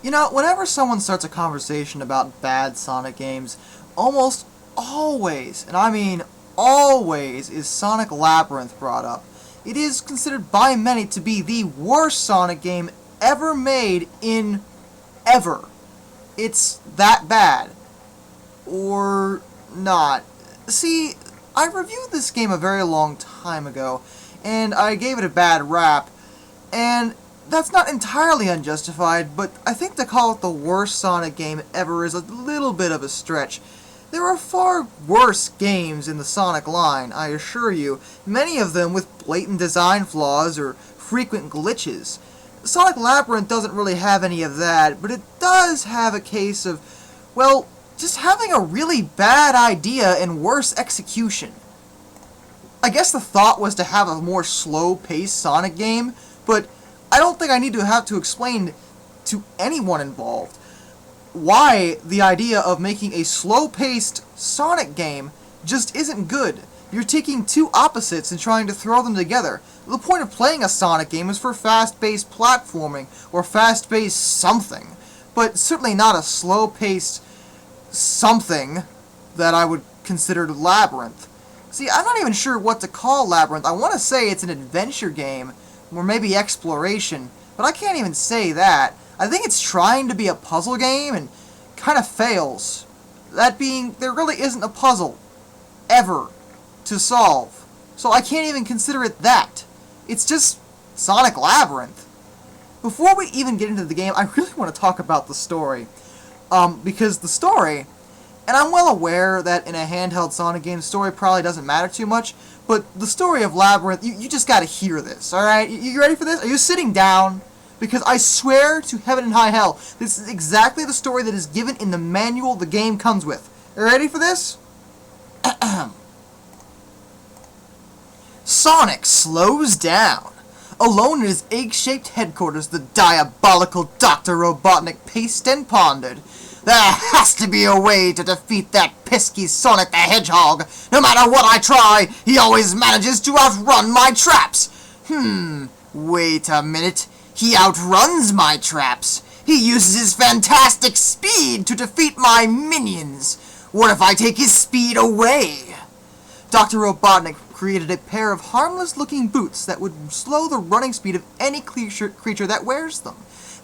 You know, whenever someone starts a conversation about bad Sonic games, almost always, and I mean always, is Sonic Labyrinth brought up. It is considered by many to be the worst Sonic game ever made in ever. It's that bad. Or not. See, I reviewed this game a very long time ago, and I gave it a bad rap, and that's not entirely unjustified, but I think to call it the worst Sonic game ever is a little bit of a stretch. There are far worse games in the Sonic line, I assure you, many of them with blatant design flaws or frequent glitches. Sonic Labyrinth doesn't really have any of that, but it does have a case of, well, just having a really bad idea and worse execution. I guess the thought was to have a more slow-paced Sonic game, but I don't think I need to have to explain to anyone involved why the idea of making a slow-paced Sonic game just isn't good. You're taking two opposites and trying to throw them together. The point of playing a Sonic game is for fast-paced platforming, or fast-paced something, but certainly not a slow-paced something that I would consider Labyrinth. See, I'm not even sure what to call Labyrinth. I want to say it's an adventure game, or maybe exploration, but I can't even say that. I think it's trying to be a puzzle game and kind of fails. That being, there really isn't a puzzle, ever, to solve. So I can't even consider it that. It's just Sonic Labyrinth. Before we even get into the game, I really want to talk about the story. Because the story, and I'm well aware that in a handheld Sonic game, story probably doesn't matter too much, but the story of Labyrinth, you just gotta hear this, alright? You ready for this? Are you sitting down? Because I swear to heaven and high hell, this is exactly the story that is given in the manual the game comes with. Are you ready for this? Sonic slows down. Alone in his egg-shaped headquarters, the diabolical Dr. Robotnik paced and pondered. There has to be a way to defeat that pesky Sonic the Hedgehog. No matter what I try, he always manages to outrun my traps. Wait a minute. He outruns my traps. He uses his fantastic speed to defeat my minions. What if I take his speed away? Dr. Robotnik created a pair of harmless-looking boots that would slow the running speed of any creature that wears them.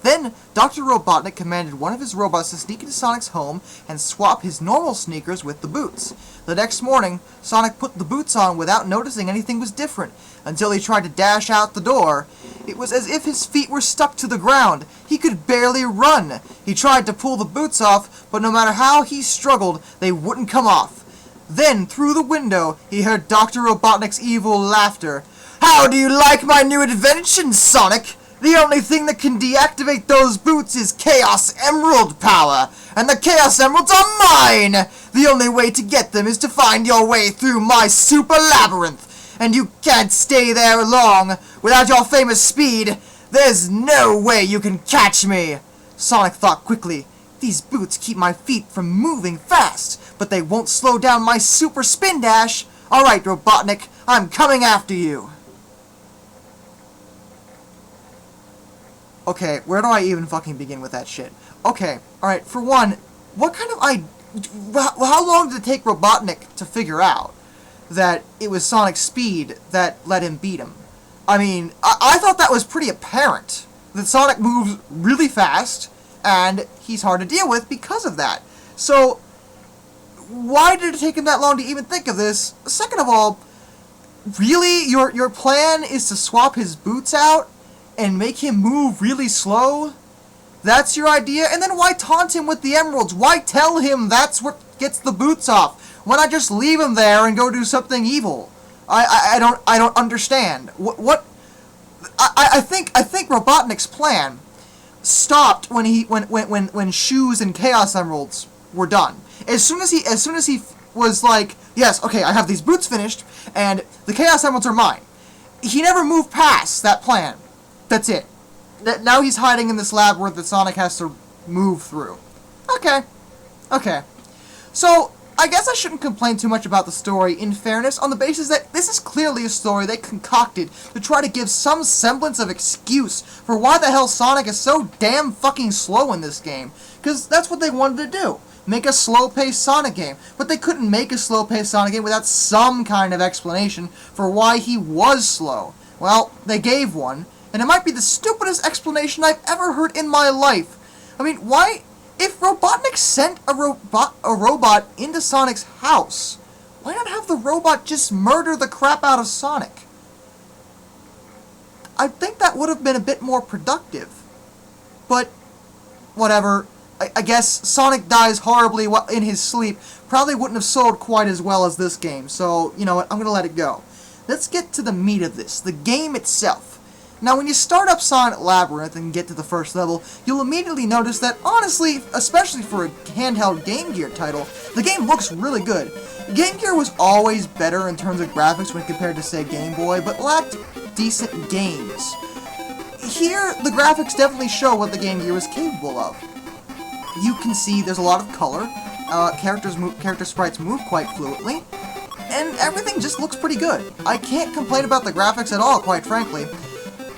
Then, Dr. Robotnik commanded one of his robots to sneak into Sonic's home and swap his normal sneakers with the boots. The next morning, Sonic put the boots on without noticing anything was different, until he tried to dash out the door. It was as if his feet were stuck to the ground. He could barely run. He tried to pull the boots off, but no matter how he struggled, they wouldn't come off. Then, through the window, he heard Dr. Robotnik's evil laughter. How do you like my new invention, Sonic? The only thing that can deactivate those boots is Chaos Emerald power, and the Chaos Emeralds are mine! The only way to get them is to find your way through my super labyrinth, and you can't stay there long. Without your famous speed, there's no way you can catch me! Sonic thought quickly. These boots keep my feet from moving fast, but they won't slow down my super spin dash. Alright, Robotnik, I'm coming after you. Okay, where do I even fucking begin with that shit? Okay, alright, for one, what kind of how long did it take Robotnik to figure out that it was Sonic's speed that let him beat him? I mean, I thought that was pretty apparent. That Sonic moves really fast, and he's hard to deal with because of that. So, why did it take him that long to even think of this? Second of all, really? Your plan is to swap his boots out and make him move really slow? That's your idea? And then why taunt him with the emeralds? Why tell him that's what gets the boots off? Why not just leave him there and go do something evil? I don't understand. I think Robotnik's plan stopped when Shoes and Chaos Emeralds were done. As soon as he was like, yes, okay, I have these boots finished, and the Chaos Emeralds are mine. He never moved past that plan. That's it. Now he's hiding in this labyrinth that Sonic has to move through. Okay. So, I guess I shouldn't complain too much about the story, in fairness, on the basis that this is clearly a story they concocted to try to give some semblance of excuse for why the hell Sonic is so damn fucking slow in this game. Because that's what they wanted to do. Make a slow-paced Sonic game. But they couldn't make a slow-paced Sonic game without some kind of explanation for why he was slow. Well, they gave one, and it might be the stupidest explanation I've ever heard in my life. I mean, why... If Robotnik sent a robot into Sonic's house, why not have the robot just murder the crap out of Sonic? I think that would have been a bit more productive. But, whatever. I guess Sonic dies horribly in his sleep. Probably wouldn't have sold quite as well as this game. So, you know what, I'm going to let it go. Let's get to the meat of this, the game itself. Now, when you start up Sonic Labyrinth and get to the first level, you'll immediately notice that, honestly, especially for a handheld Game Gear title, the game looks really good. Game Gear was always better in terms of graphics when compared to, say, Game Boy, but lacked decent games. Here, the graphics definitely show what the Game Gear was capable of. You can see there's a lot of color, character sprites move quite fluidly, and everything just looks pretty good. I can't complain about the graphics at all, quite frankly.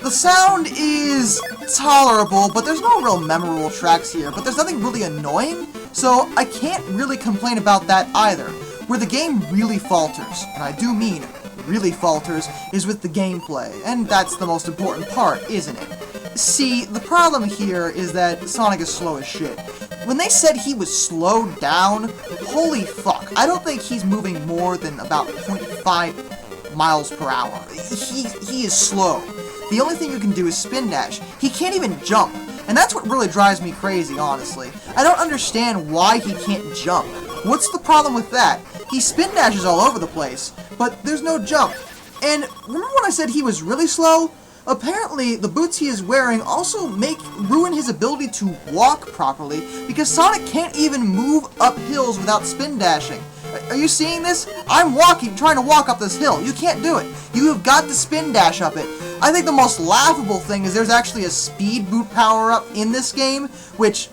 The sound is tolerable, but there's no real memorable tracks here, but there's nothing really annoying, so I can't really complain about that either. Where the game really falters, and I do mean really falters, is with the gameplay, and that's the most important part, isn't it? See, the problem here is that Sonic is slow as shit. When they said he was slowed down, holy fuck, I don't think he's moving more than about 0.5 miles per hour. He is slow. The only thing you can do is spin dash. He can't even jump, and that's what really drives me crazy, honestly. I don't understand why he can't jump. What's the problem with that? He spin dashes all over the place, but there's no jump. And remember when I said he was really slow? Apparently, the boots he is wearing also ruin his ability to walk properly, because Sonic can't even move up hills without spin dashing. Are you seeing this? I'm trying to walk up this hill. You can't do it. You have got to spin dash up it. I think the most laughable thing is there's actually a speed boot power-up in this game, which,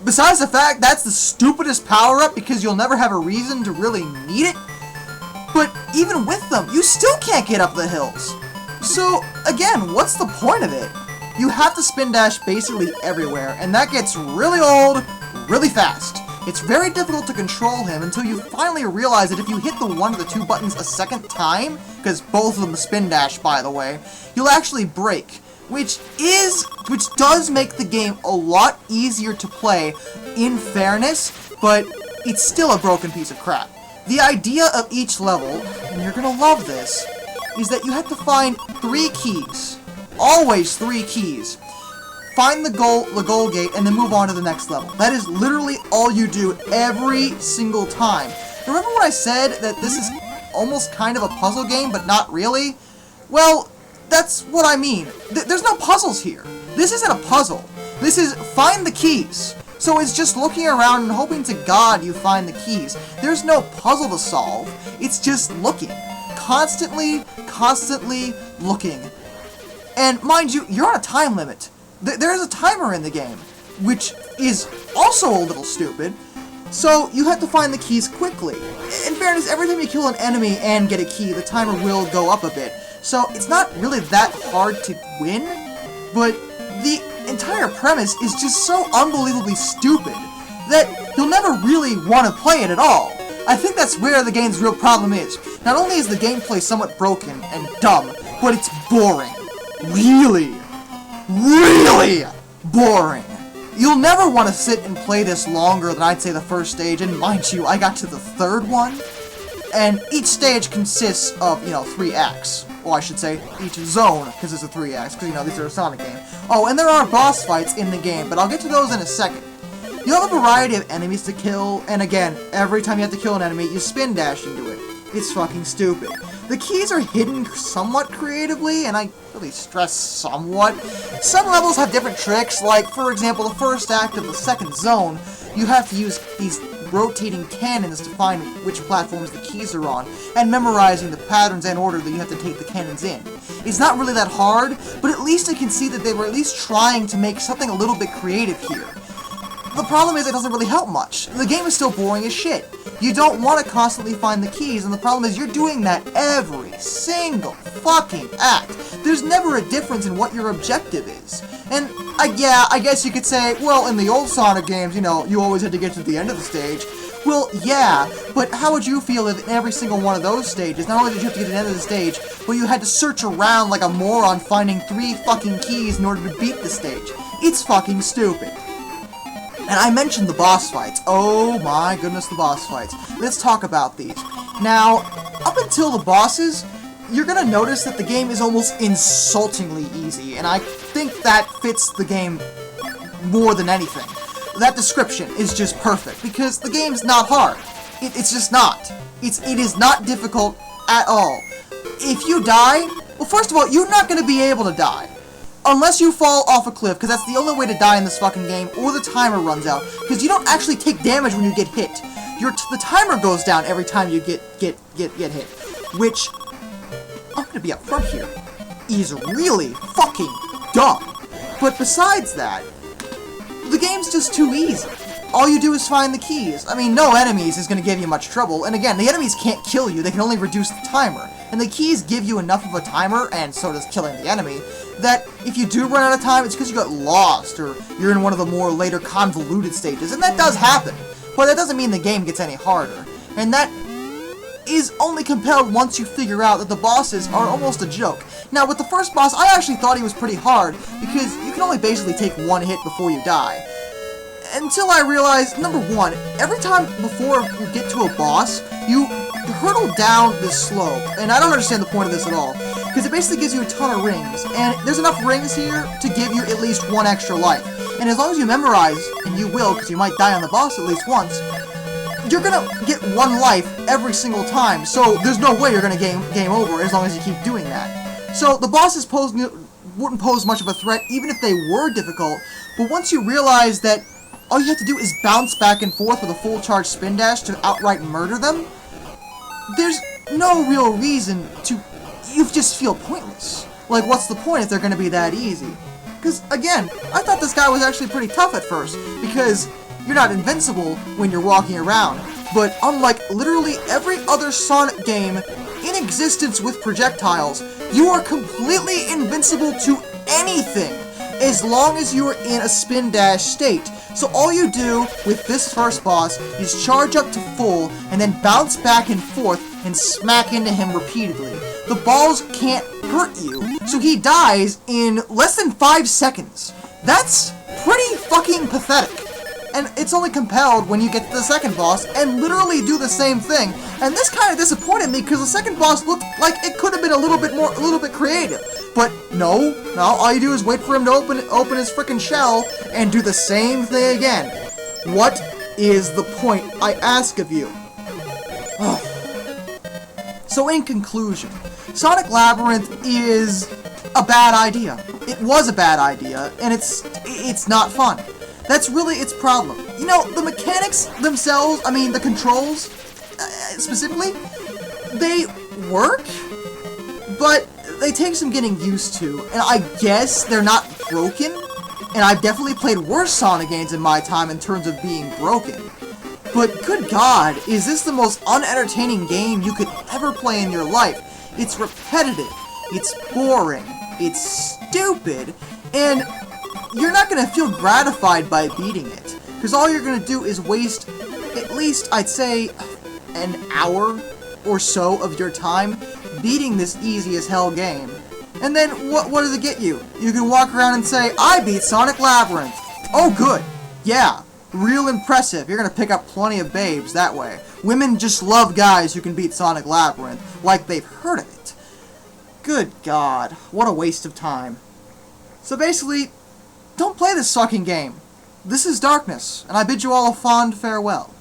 besides the fact that's the stupidest power-up because you'll never have a reason to really need it, but even with them, you still can't get up the hills. So, again, what's the point of it? You have to spin dash basically everywhere, and that gets really old really fast. It's very difficult to control him until you finally realize that if you hit the one of the two buttons a second time, because both of them spin dash, by the way, you'll actually break, which does make the game a lot easier to play, in fairness, but it's still a broken piece of crap. The idea of each level, and you're gonna love this, is that you have to find 3 keys. Always 3 keys. Find the goal gate, and then move on to the next level. That is literally all you do every single time. Remember when I said that this is almost kind of a puzzle game, but not really? Well, that's what I mean. There's no puzzles here. This isn't a puzzle. This is find the keys. So it's just looking around and hoping to God you find the keys. There's no puzzle to solve. It's just looking. Constantly looking. And mind you, you're on a time limit. There is a timer in the game, which is also a little stupid, so you have to find the keys quickly. In fairness, every time you kill an enemy and get a key, the timer will go up a bit, so it's not really that hard to win, but the entire premise is just so unbelievably stupid that you'll never really want to play it at all. I think that's where the game's real problem is. Not only is the gameplay somewhat broken and dumb, but it's boring. Really boring. You'll never want to sit and play this longer than I'd say the first stage, and mind you, I got to the 3rd one, and each stage consists of, 3 acts. Well, I should say, each zone consists of 3 acts, because, these are a Sonic game. Oh, and there are boss fights in the game, but I'll get to those in a second. You have a variety of enemies to kill, and again, every time you have to kill an enemy, you spin dash into it. It's fucking stupid. The keys are hidden somewhat creatively, and I really stress somewhat. Some levels have different tricks, like, for example, the first act of the 2nd zone, you have to use these rotating cannons to find which platforms the keys are on, and memorizing the patterns and order that you have to take the cannons in. It's not really that hard, but at least I can see that they were at least trying to make something a little bit creative here. The problem is it doesn't really help much. The game is still boring as shit. You don't want to constantly find the keys, and the problem is you're doing that every single fucking act. There's never a difference in what your objective is. And, yeah, I guess you could say, well, in the old Sonic games, you know, you always had to get to the end of the stage. Well, yeah, but how would you feel if in every single one of those stages, not only did you have to get to the end of the stage, but you had to search around like a moron finding 3 fucking keys in order to beat the stage? It's fucking stupid. And I mentioned the boss fights. Oh my goodness, the boss fights. Let's talk about these. Now, up until the bosses, you're gonna notice that the game is almost insultingly easy, and I think that fits the game more than anything. That description is just perfect, because the game's not hard. It's just not. It is not difficult at all. If you die, well, first of all, you're not gonna be able to die. Unless you fall off a cliff, because that's the only way to die in this fucking game, or the timer runs out. Because you don't actually take damage when you get hit. The timer goes down every time you get hit. Which, I'm gonna be up front here, is really fucking dumb. But besides that, the game's just too easy. All you do is find the keys. I mean, no enemies is gonna give you much trouble. And again, the enemies can't kill you, they can only reduce the timer. And the keys give you enough of a timer, and so does killing the enemy, that if you do run out of time, it's because you got lost, or you're in one of the more later convoluted stages, and that does happen. But that doesn't mean the game gets any harder. And that is only compelled once you figure out that the bosses are almost a joke. Now, with the first boss, I actually thought he was pretty hard, because you can only basically take 1 hit before you die. Until I realized, number 1, every time before you get to a boss, you hurtle down this slope, and I don't understand the point of this at all, because it basically gives you a ton of rings, and there's enough rings here to give you at least 1 extra life. And as long as you memorize, and you will, because you might die on the boss at least once, you're gonna get 1 life every single time, so there's no way you're gonna game over as long as you keep doing that. So the bosses wouldn't pose much of a threat, even if they were difficult, but once you realize that all you have to do is bounce back and forth with a full charge spin dash to outright murder them, there's no real reason to... You just feel pointless. Like, what's the point if they're gonna be that easy? Because, again, I thought this guy was actually pretty tough at first, because you're not invincible when you're walking around. But unlike literally every other Sonic game in existence with projectiles, you are completely invincible to anything, as long as you are in a spin dash state. So all you do with this first boss is charge up to full, and then bounce back and forth and smack into him repeatedly. The balls can't hurt you, so he dies in less than 5 seconds. That's pretty fucking pathetic. And it's only compelled when you get to the second boss and literally do the same thing. And this kind of disappointed me because the second boss looked like it could have been a little bit creative. But no, all you do is wait for him to open his frickin' shell and do the same thing again. What is the point, I ask of you? So in conclusion, Sonic Labyrinth is a bad idea. It was a bad idea, and it's not fun. That's really its problem. You know, the mechanics themselves, I mean, the controls, specifically, they work, but they take some getting used to, and I guess they're not broken, and I've definitely played worse Sonic games in my time in terms of being broken. But good God, is this the most unentertaining game you could ever play in your life? It's repetitive, it's boring, it's stupid, and you're not going to feel gratified by beating it, because all you're going to do is waste at least, I'd say, an hour or so of your time beating this easy as hell game. And then, what does it get you? You can walk around and say, I beat Sonic Labyrinth. Oh good, yeah, real impressive. You're going to pick up plenty of babes that way. Women just love guys who can beat Sonic Labyrinth, like they've heard of it. Good God, what a waste of time. So basically, don't play this fucking game. This is Darkness, and I bid you all a fond farewell.